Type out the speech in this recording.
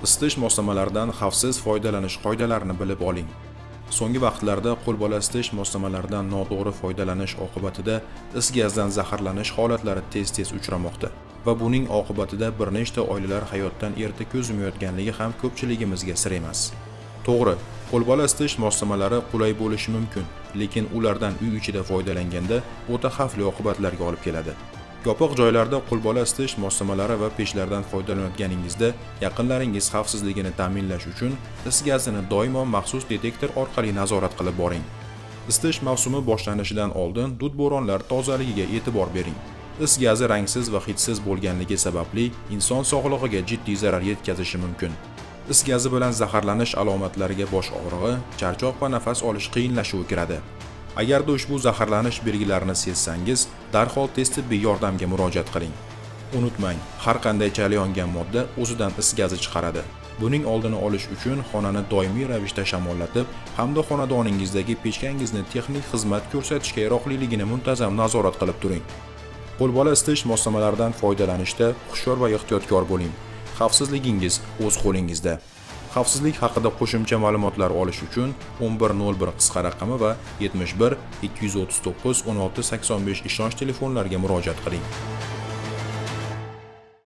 Isitish moslamalaridan xavfsiz foydalanish qoidalarini bilib oling. So'nggi vaqtlarda qo'lbola isitish moslamalaridan noto'g'ri foydalanish oqibatida is gazdan zaharlanish holatlari tez-tez uchramoqda va buning oqibatida bir nechta oilalar hayotdan erta ko'z yumayotganligi ham ko'pchiligimizga sir emas. To'g'ri, qo'lbola isitish moslamalari qulay bo'lishi mumkin, lekin ulardan uy ichida foydalanganda o'ta xavfli oqibatlarga olib keladi. Yopiq joylarda qo'lbola isitish moslamalari va pechlardan foydalanayotganingizda yaqinlaringiz xavfsizligini ta'minlash uchun is gazini doimo maxsus detektor orqali nazorat qilib boring. Isitish mavsumi boshlanishidan oldin dud bo'ronlar tozaligiga e'tibor bering. Is gazi rangsiz va hidsiz bo'lganligi sababli inson sog'lig'iga jiddiy zarar yetkazishi mumkin. Is gazi bilan zaharlanish alomatlariga bosh og'rig'i, charchoq va nafas olish qiyinlashuvi kiradi. Agarda ushbu zaharlanish belgilarini sezsangiz, darhol tez tibbiy yordamga murojaat qiling. Unutmang, har qanday chalayongan modda o'zidan is gazi chiqaradi. Buning oldini olish uchun xonani doimiy ravishda shamollatib hamda xonadoningizdagi pechkangizni texnik xizmat ko'rsatishga yaroqliligini muntazam nazorat qilib turing. Qo'lbola isitish moslamalaridan foydalanishda hushyor va ehtiyotkor bo'ling. Xavfsizligingiz o'z qo'lingizda. Xavfsizlik haqida qo'shimcha ma'lumotlar olish uchun 1101 qisqa raqami va 71 239 16 85 ishonch telefonlariga murojaat qiling.